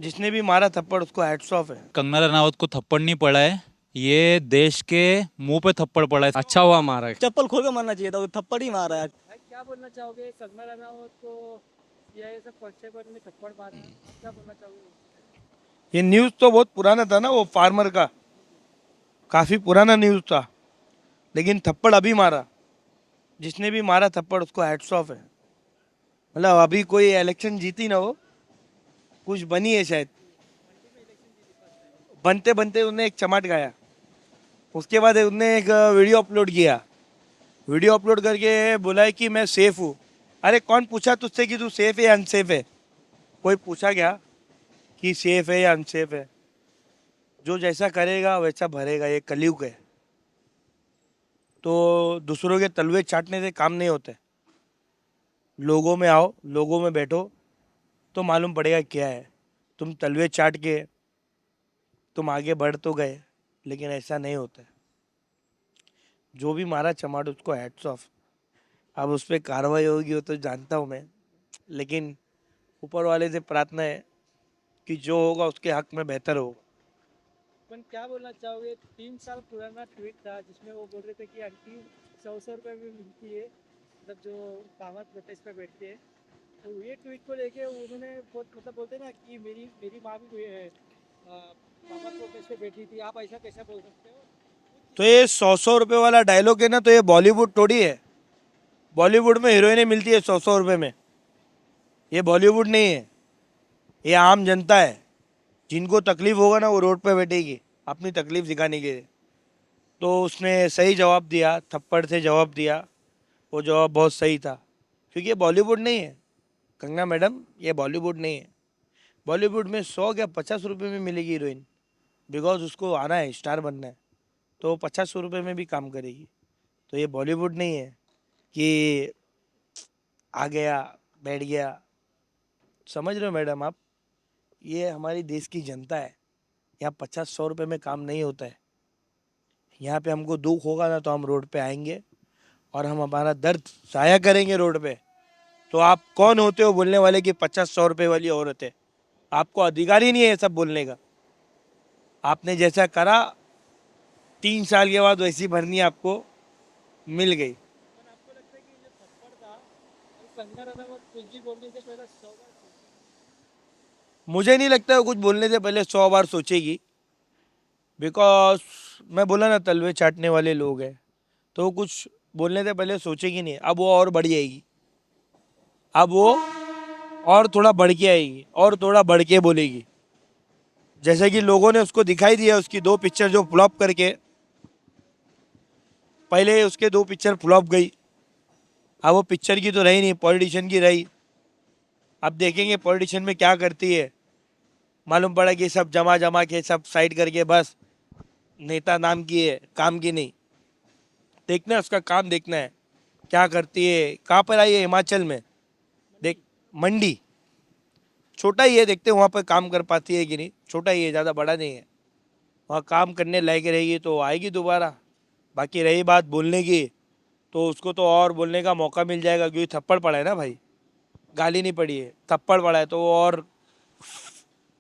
जिसने भी मारा थप्पड़ उसको हैट्स ऑफ है। कंगना रनावत को थप्पड़ नहीं पड़ा है, ये देश के मुंह पे थप्पड़ पड़ा है। अच्छा हुआ मारा है। चप्पल खोल के मारना चाहिए था, वो थप्पड़ ही मारा है। भाई क्या बोलना चाहोगे, कंगना रनावत को सीआईए सब कांस्टेबल ने थप्पड़ मारा, आप क्या बोलना चाहोगे? ये न्यूज़ तो बहुत पुराना था ना, वो फार्मर का काफ़ी पुराना न्यूज़ था, लेकिन थप्पड़ अभी मारा। जिसने भी मारा थप्पड़ उसको हैट्स ऑफ है। मतलब अभी कोई इलेक्शन जीती ना वो, कुछ बनी है शायद। बनते बनते उन्हें एक चमाट गाया। उसके बाद उनने एक वीडियो अपलोड किया। वीडियो अपलोड करके बोला है कि मैं सेफ हूँ। अरे कौन पूछा तुझसे कि तू सेफ है या अनसेफ है? कोई पूछा क्या कि सेफ है या अनसेफ है? जो जैसा करेगा वैसा भरेगा, ये कलयुग है। तो दूसरों के तलवे चाटने से काम नहीं होते। लोगों में आओ, लोगों में बैठो, तो मालूम पड़ेगा क्या है। तुम तलवे चाट के तुम आगे बढ़ तो गए, लेकिन ऐसा नहीं होता है। जो भी मारा चमाट उसको हैट्स ऑफ। अब उस पर कार्रवाई होगी वो तो जानता हूँ मैं, लेकिन ऊपर वाले से प्रार्थना है कि जो होगा उसके हक में बेहतर हो। अपन क्या बोलना चाहोगे, 3 साल पुराना ट्वीट था जिसमें वो बोल रहे थे कि आंटी 100 100 रुपये में मिलती है, मतलब जो कामत प्रोटेस्ट पे बैठते हैं। तो ये ट्वीट को लेके उन्होंने बहुत मतलब बोलते हैं ना कि मेरी मेरी माँ भी कामत प्रोटेस्ट पे बैठी थी, आप ऐसा कैसा बोल सकते हो? तो ये 100 100 रुपये वाला डायलॉग है ना, तो ये बॉलीवुड थोड़ी है। बॉलीवुड में हीरोइनें मिलती है 100 100 रुपये में। ये बॉलीवुड नहीं है, ये आम जनता है। जिनको तकलीफ होगा ना वो रोड पे बैठेगी अपनी तकलीफ दिखाने के लिए। तो उसने सही जवाब दिया, थप्पड़ से जवाब दिया। वो जवाब बहुत सही था, क्योंकि ये बॉलीवुड नहीं है कंगना मैडम, ये बॉलीवुड नहीं है। बॉलीवुड में 100 या 50 रुपये में मिलेगी हीरोइन, बिकॉज उसको आना है, स्टार बनना है, तो 50 100 रुपये में भी काम करेगी। तो ये बॉलीवुड नहीं है कि आ गया बैठ गया। समझ रहे हो मैडम आप? ये हमारी देश की जनता है। यहाँ 50 100 रुपये में काम नहीं होता है। यहाँ पे हमको दुख होगा ना तो हम रोड पे आएंगे और हम हमारा दर्द जाया करेंगे रोड पे। तो आप कौन होते हो बोलने वाले कि 50 100 रुपये वाली औरत है? आपको अधिकार ही नहीं है ये सब बोलने का। आपने जैसा करा 3 साल के बाद वैसी भरनी आपको मिल गई। पर आपको लगता है कि जो थप्पड़ था वो कंगना रनावत कुछ भी बोलने से पहले 100 बार मुझे नहीं लगता वो कुछ बोलने से पहले 100 बार सोचेगी, बिकॉज मैं बोला ना तलवे चाटने वाले लोग हैं। तो वो कुछ बोलने से पहले सोचेगी नहीं। अब वो और बढ़ जाएगी। अब वो और थोड़ा बढ़ के आएगी और थोड़ा बढ़ के बोलेगी। जैसे कि लोगों ने उसको दिखाई दिया उसकी 2 पिक्चर जो फ्लॉप करके, पहले उसके 2 पिक्चर फ्लॉप गई। अब वो पिक्चर की तो रही नहीं, पॉलिटिशियन की रही। अब देखेंगे पॉलिटिशियन में क्या करती है। मालूम पड़ा कि सब जमा जमा के सब साइड करके बस नेता नाम की है, काम की नहीं। देखना है उसका काम, देखना है क्या करती है। कहाँ पर आई है? हिमाचल में। देख, मंडी छोटा ही है, देखते हैं वहाँ पर काम कर पाती है कि नहीं। छोटा ही है, ज़्यादा बड़ा नहीं है। वहाँ काम करने लायक रहेगी तो आएगी दोबारा। बाकी रही बात बोलने की, तो उसको तो और बोलने का मौका मिल जाएगा, क्योंकि थप्पड़ पड़ा है ना भाई। गाली नहीं पड़ी है, थप्पड़ पड़ा है, तो वो और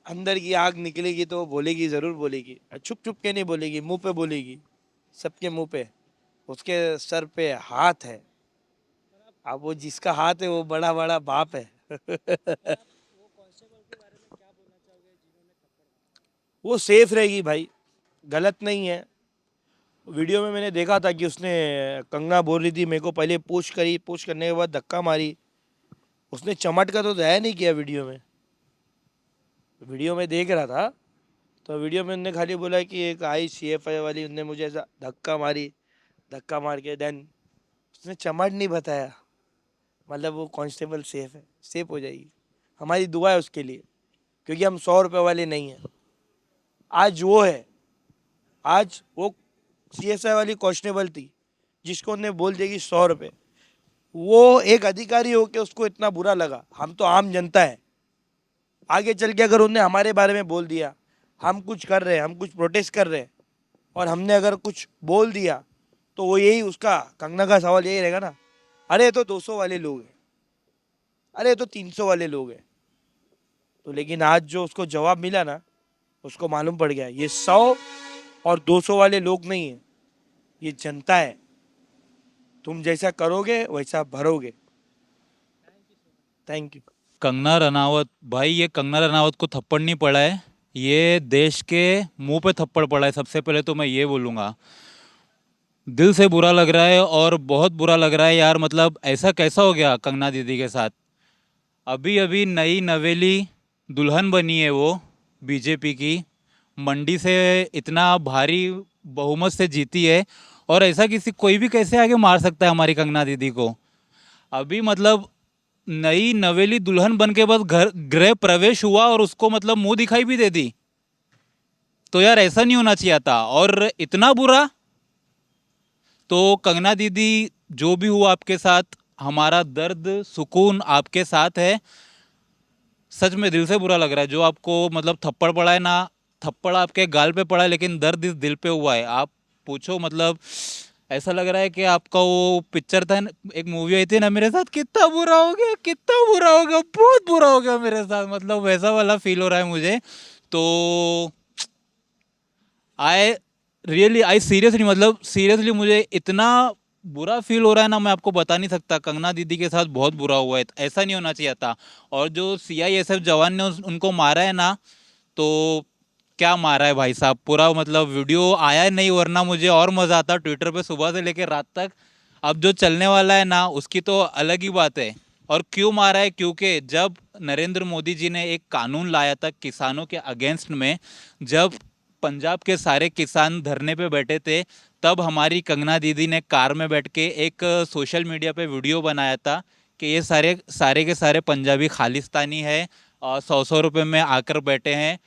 अंदर की आग निकलेगी तो वो बोलेगी, ज़रूर बोलेगी। छुप छुप के नहीं बोलेगी, मुंह पे बोलेगी, सबके मुंह पे। उसके सर पे हाथ है। अब वो जिसका हाथ है वो बड़ा बड़ा बाप है। वो कांस्टेबल के बारे में क्या बोलना चाहोगे जिन्होंने थप्पड़ मारा? वो सेफ रहेगी भाई, गलत नहीं है। वीडियो में मैंने देखा था कि उसने, कंगना बोल रही थी मेरे को पहले पुश करी, पुश करने के बाद धक्का मारी। उसने चमट का तो दया नहीं किया वीडियो में। वीडियो में देख रहा था, तो वीडियो में उन्होंने खाली बोला कि एक आई CFI वाली, उनने मुझे ऐसा धक्का मारी, धक्का मार के देन उसने चमट नहीं बताया। मतलब वो कांस्टेबल सेफ है, सेफ हो जाएगी। हमारी दुआ है उसके लिए, क्योंकि हम 100 रुपये वाले नहीं हैं। आज वो है, आज वो CSI वाली कांस्टेबल थी जिसको उन्हें बोल दिया कि 100 रुपये। वो एक अधिकारी हो के उसको इतना बुरा लगा। हम तो आम जनता है। आगे चल के अगर उन्हें हमारे बारे में बोल दिया, हम कुछ कर रहे हैं, हम कुछ प्रोटेस्ट कर रहे हैं, और हमने अगर कुछ बोल दिया, तो वो यही उसका, कंगना का सवाल यही रहेगा ना, अरे ये तो 200 वाले लोग हैं, अरे ये तो 300 वाले लोग हैं। तो लेकिन आज जो उसको जवाब मिला ना, उसको मालूम पड़ गया ये 100 और 200 वाले लोग नहीं है, ये जनता है। तुम जैसा करोगे वैसा भरोगे। Thank you. कंगना रनावत भाई, ये कंगना रनावत को थप्पड़ नहीं पड़ा है, ये देश के मुंह पे थप्पड़ पड़ा है। सबसे पहले तो मैं ये बोलूँगा, दिल से बुरा लग रहा है और बहुत बुरा लग रहा है यार। मतलब ऐसा कैसा हो गया कंगना दीदी के साथ। अभी अभी नई नवेली दुल्हन बनी है वो, बीजेपी की, मंडी से इतना भारी बहुमत से जीती है, और ऐसा किसी कोई भी कैसे आगे मार सकता है हमारी कंगना दीदी को। अभी मतलब नई नवेली दुल्हन बन के बस घर गृह प्रवेश हुआ और उसको मतलब मुंह दिखाई भी दे दी। तो यार ऐसा नहीं होना चाहिए था, और इतना बुरा। तो कंगना दीदी, जो भी हुआ आपके साथ, हमारा दर्द सुकून आपके साथ है। सच में दिल से बुरा लग रहा है जो आपको मतलब थप्पड़ पड़ा है ना। थप्पड़ आपके गाल पे पड़ा है, लेकिन दर्द इस दिल पे हुआ है। आप पूछो मतलब, ऐसा लग रहा है कि आपका वो पिक्चर था, एक मूवी आई थी ना, मेरे साथ कितना बुरा हो गया, कितना बुरा हो गया, बहुत बुरा हो गया मेरे साथ, मतलब वैसा वाला फील हो रहा है मुझे। तो आई सीरियसली, मतलब सीरियसली मुझे इतना बुरा फील हो रहा है ना, मैं आपको बता नहीं सकता। कंगना दीदी के साथ बहुत बुरा हुआ है, ऐसा नहीं होना चाहिए था। और जो सीआईएसएफ जवान ने उनको मारा है ना, तो क्या मारा है भाई साहब, पूरा मतलब वीडियो आया नहीं, वरना मुझे और मज़ा आता ट्विटर पे सुबह से लेकर रात तक। अब जो चलने वाला है ना, उसकी तो अलग ही बात है। और क्यों मारा है, क्योंकि जब नरेंद्र मोदी जी ने एक कानून लाया था किसानों के अगेंस्ट में, जब पंजाब के सारे किसान धरने पे बैठे थे, तब हमारी कंगना दीदी ने कार में बैठ के एक सोशल मीडिया पे वीडियो बनाया था कि ये सारे सारे के सारे पंजाबी खालिस्तानी है, 100-100 रुपये में आकर बैठे हैं।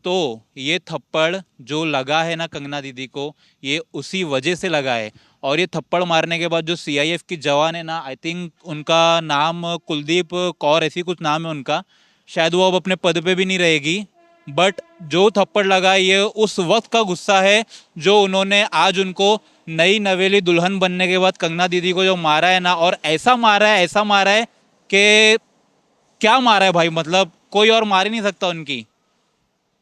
तो ये थप्पड़ जो लगा है ना कंगना दीदी को, ये उसी वजह से लगा है। और ये थप्पड़ मारने के बाद जो सीआईएफ की जवान है ना, आई थिंक उनका नाम कुलदीप कौर, ऐसी कुछ नाम है उनका, शायद वो अब अपने पद पे भी नहीं रहेगी। बट जो थप्पड़ लगा, ये उस वक्त का गुस्सा है जो उन्होंने आज उनको नई नवेली दुल्हन बनने के बाद कंगना दीदी को जो मारा है ना, और ऐसा मारा है, ऐसा मारा है कि क्या मारा है भाई, मतलब कोई और मार ही नहीं सकता उनकी।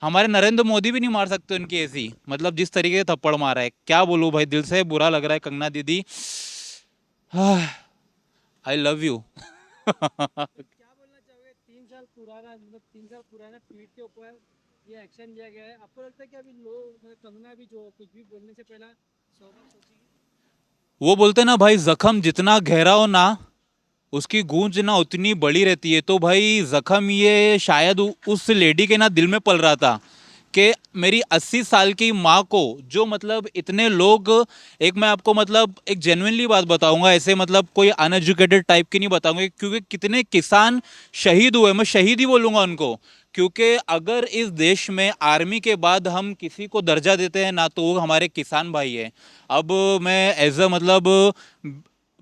हमारे नरेंद्र मोदी भी नहीं मार सकते उनकी ऐसी, मतलब जिस तरीके से थप्पड़ मारा है। क्या बोलूं भाई, दिल से बुरा लग रहा है कंगना दीदी। आई लव यू। क्या बोलना चाहोगे? 3 साल पुराना, मतलब 3 साल पुराना ट्वीट के ऊपर ये एक्शन लिया गया है। आपको लगता है कि अभी लोग, मतलब कंगना भी जो कुछ भी बोलने से पहला 100 बार सोचेगी? वो बोलते ना भाई, जख्म जितना गहरा हो ना, उसकी गूंज ना उतनी बड़ी रहती है। तो भाई जख्म ये शायद उस लेडी के ना दिल में पल रहा था कि मेरी 80 साल की माँ को, जो मतलब इतने लोग, एक मैं आपको मतलब एक जेन्युइनली बात बताऊंगा, ऐसे मतलब कोई अनएजुकेटेड टाइप की नहीं बताऊंगा, क्योंकि कितने किसान शहीद हुए, मैं शहीद ही बोलूंगा उनको। क्योंकि अगर इस देश में आर्मी के बाद हम किसी को दर्जा देते हैं ना, तो वो हमारे किसान भाई है। अब मैं एज अ मतलब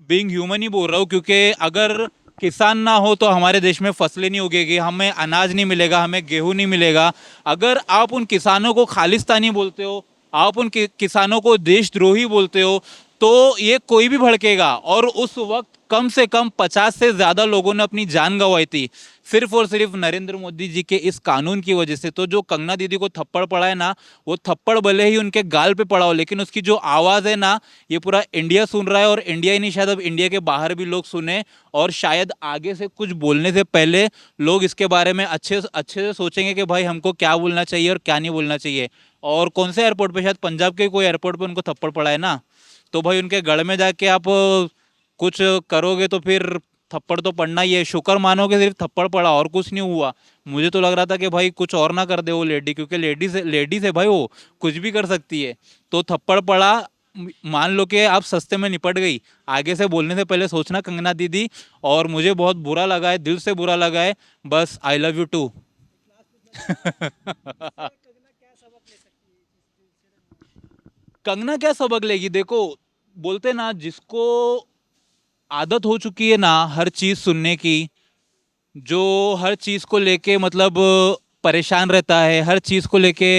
बीइंग ह्यूमन ही बोल रहा हूँ, क्योंकि अगर किसान ना हो तो हमारे देश में फसलें नहीं उगेगी, हमें अनाज नहीं मिलेगा, हमें गेहूं नहीं मिलेगा। अगर आप उन किसानों को खालिस्तानी बोलते हो, आप उन किसानों को देशद्रोही बोलते हो, तो ये कोई भी भड़केगा। और उस वक्त कम से कम 50 से ज़्यादा लोगों ने अपनी जान गंवाई थी, सिर्फ और सिर्फ नरेंद्र मोदी जी के इस कानून की वजह से। तो जो कंगना दीदी को थप्पड़ पड़ा है ना, वो थप्पड़ भले ही उनके गाल पे पड़ा हो, लेकिन उसकी जो आवाज़ है ना, ये पूरा इंडिया सुन रहा है। और इंडिया ही नहीं, शायद अब इंडिया के बाहर भी लोग सुने, और शायद आगे से कुछ बोलने से पहले लोग इसके बारे में अच्छे अच्छे से सोचेंगे कि भाई हमको क्या बोलना चाहिए और क्या नहीं बोलना चाहिए। और कौन से एयरपोर्ट पे, शायद पंजाब के कोई एयरपोर्ट पे उनको थप्पड़ पड़ा है ना, तो भाई उनके गढ़ में जाके आप कुछ करोगे तो फिर थप्पड़ तो पड़ना ही है। शुक्र मानोगे सिर्फ थप्पड़ पड़ा और कुछ नहीं हुआ। मुझे तो लग रहा था कि भाई कुछ और ना कर दे वो लेडी, क्योंकि लेडी से भाई वो कुछ भी कर सकती है। तो थप्पड़ पड़ा, मान लो कि आप सस्ते में निपट गई। आगे से बोलने से पहले सोचना कंगना दीदी। और मुझे बहुत बुरा लगा है, दिल से बुरा लगा है। बस I love you too. Kangana क्या सबक ले सकती है इस चीज़ से? कंगना क्या सबक लेगी, देखो बोलते ना, जिसको आदत हो चुकी है ना हर चीज सुनने की, जो हर चीज को लेके मतलब परेशान रहता है, हर चीज को लेके,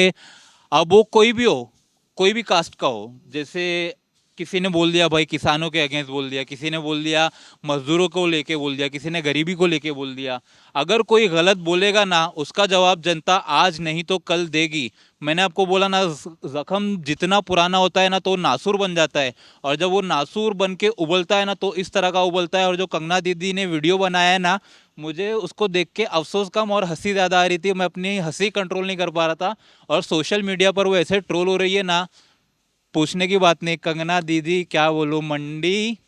अब वो कोई भी हो, कोई भी कास्ट का हो। जैसे किसी ने बोल दिया भाई किसानों के अगेंस्ट बोल दिया, किसी ने बोल दिया मजदूरों को लेके बोल दिया, किसी ने गरीबी को लेके बोल दिया। अगर कोई गलत बोलेगा ना, उसका जवाब जनता आज नहीं तो कल देगी। मैंने आपको बोला ना, जख्म जितना पुराना होता है ना तो नासूर बन जाता है, और जब वो नासूर बन के उबलता है ना तो इस तरह का उबलता है। और जो कंगना दीदी ने वीडियो बनाया है ना, मुझे उसको देख के अफसोस कम और हंसी ज़्यादा आ रही थी। मैं अपनी हंसी कंट्रोल नहीं कर पा रहा था। और सोशल मीडिया पर वो ऐसे ट्रोल हो रही है ना, पूछने की बात नहीं। कंगना दीदी क्या बोलूं, मंडी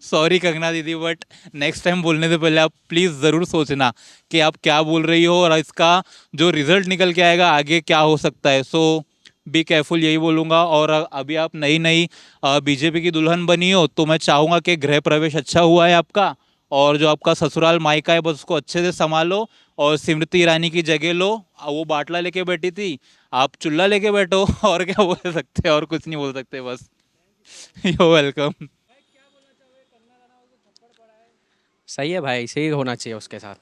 सॉरी कंगना दीदी, बट नेक्स्ट टाइम बोलने से पहले आप प्लीज़ ज़रूर सोचना कि आप क्या बोल रही हो और इसका जो रिजल्ट निकल के आएगा आगे क्या हो सकता है। सो बी केयरफुल, यही बोलूँगा। और अभी आप नई नई बीजेपी की दुल्हन बनी हो, तो मैं चाहूँगा कि गृह प्रवेश अच्छा हुआ है आपका, और जो आपका ससुराल मायका है बस उसको अच्छे से संभालो, और स्मृति ईरानी की जगह लो। वो बाटला लेके बैठी थी, आप चुल्ला लेके बैठो। और क्या बोल सकते हैं, और कुछ नहीं बोल सकते, बस। You welcome. सही है भाई, सही होना चाहिए उसके साथ।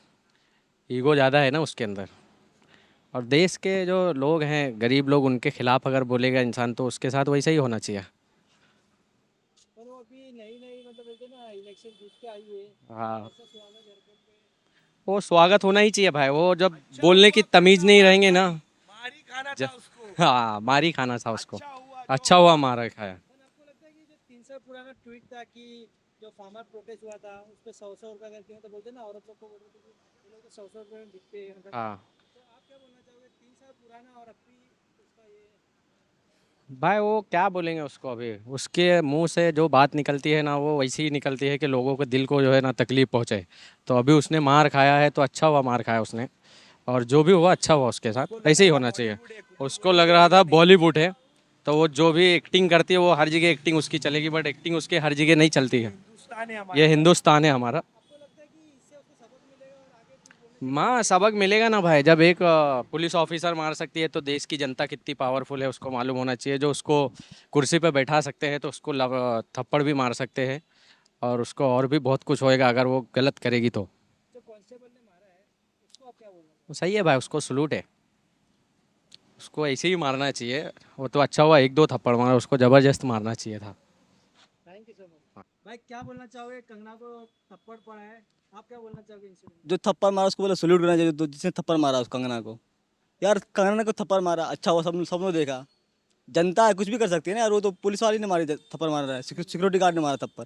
ईगो ज़्यादा है ना उसके अंदर। और देश के जो लोग हैं, गरीब लोग, उनके खिलाफ अगर बोलेगा इंसान तो उसके साथ वैसा ही होना चाहिए। पर वो अभी नई नई मतलब बोलते हैं ना इलेक्शन जीत के आई है, हाँ, ऐसा स्वागत एयरपोर्ट पे। वो स्वागत होना ही चाहिए भाई। वो जब बोलने की तमीज़ नहीं रहेंगे ना। मारी खाना ज- था उसको। हाँ, मारी खाना था उसको। अच्छा हुआ अच्छा हुआ मारा खाया। पर आपको लगता है कि जो 3 साल पुराना ट्वीट था कि जो फार्मर प्रोटेस्ट हुआ था उस पर 100-100 रुपये करके, मतलब बोलते हैं ना औरत लोग को बोल रहे थे कि ये लोग तो 100-100 रुपये में बिकते हैं, मतलब हाँ तो आप क्या बोलना चाहोगे 3 साल पुराना और अभी उसका ये। भाई, वो क्या बोलेंगे उसको। अभी उसके मुंह से जो बात निकलती है ना, वो वैसी ही निकलती है कि लोगों के दिल को जो है ना तकलीफ पहुंचे। तो अभी उसने मार खाया है तो अच्छा हुआ मार खाया उसने। और जो भी हुआ अच्छा हुआ उसके साथ, ऐसे ही होना चाहिए। उसको लग रहा था बॉलीवुड है, तो वो जो भी एक्टिंग करती है वो हर जगह एक्टिंग उसकी चलेगी, बट एक्टिंग उसके हर जगह नहीं चलती है। हिंदुस्तान है हमारा। ये हिंदुस्तान है हमारा। आपको लगता है कि इससे उसको सबक मिलेगा और आगे कुछ बोलने माँ, सबक मिलेगा ना भाई। जब एक पुलिस ऑफिसर मार सकती है तो देश की जनता कितनी पावरफुल है उसको मालूम होना चाहिए। जो उसको कुर्सी पे बैठा सकते हैं तो उसको थप्पड़ भी मार सकते हैं, और उसको और भी बहुत कुछ होएगा अगर वो गलत करेगी तो। जो कांस्टेबल ने मारा है उसको आप क्या बोलना वो सही है भाई, उसको सलूट है। उसको ऐसे ही मारना चाहिए। वो तो अच्छा हुआ एक दो थप्पड़ मारा, उसको ज़बरदस्त मारना चाहिए था। थैंक यू सो मच भाई। क्या बोलना चाहोगे, कंगना को थप्पड़ पड़ा है, आप क्या बोलना चाहोगे इंसिडेंट। जो थप्पड़ मारा उसको बोले सल्यूट करना चाहिए, तो जिसने थप्पड़ मारा उस कंगना को। यार कंगना को थप्पड़ मारा, अच्छा हुआ, सब ने देखा। जनता है, कुछ भी कर सकती है ना यार। वो तो पुलिस वाले ने मारी, थप्पड़ मार रहा है, सिक्योरिटी गार्ड ने मारा थप्पड़।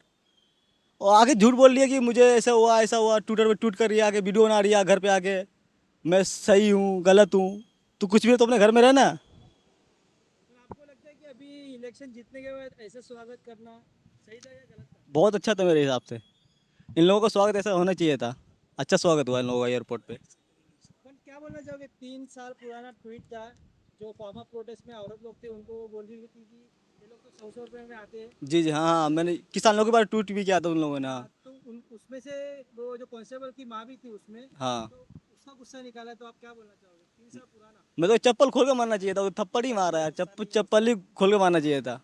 और आगे झूठ बोल रही है कि मुझे ऐसा हुआ, ट्विटर पे ट्वीट कर रही है, आगे वीडियो बना रही है घर पे आके, मैं सही हूँ गलत हूँ। तो कुछ भी तो अपने घर में रहना। तो आपको लगता है कि अभी इलेक्शन जीतने के बाद ऐसे स्वागत करना सही था या गलत था। बहुत अच्छा था मेरे हिसाब से। इन लोगों का स्वागत ऐसा होना चाहिए था। अच्छा स्वागत हुआ इन लोगों का एयरपोर्ट पे। पर क्या बोलना चाहोगे, 3 साल पुराना ट्वीट था, जो फार्मर प्रोटेस्ट में औरत लोग थे उनको वो बोल रही थी कि ये लोग तो 100-100 रुपये में आते हैं। जी जी, हाँ हाँ, मैंने किसानों के बारे में ट्वीट भी किया था उन लोगों ने। हाँ तो उसमें से वो जो कांस्टेबल की माँ भी थी उसमें, हाँ। तो उसका गुस्सा निकाला, तो आप क्या बोलना चाहोगे 3 साल पुराना। मैं तो चप्पल खोल के मारना चाहिए था, वो थप्पड़ ही मारा है। चप्पल ही खोल के मारना चाहिए था।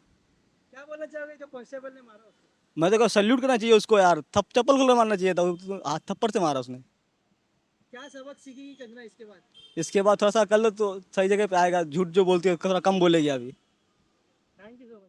क्या बोलना चाहोगे जो कांस्टेबल ने मारा उसको। मैं तो सल्यूट करना चाहिए उसको यार। चप्पल खोल के मारना चाहिए था, हाथ थप्पड़ से मारा उसने। क्या सबक सीखेगी कंगना इसके बाद। इसके बाद थोड़ा सा कर लो तो सही जगह पे आएगा। झूठ जो बोलती है थोड़ा कम बोलेगी अभी। Thank you so much.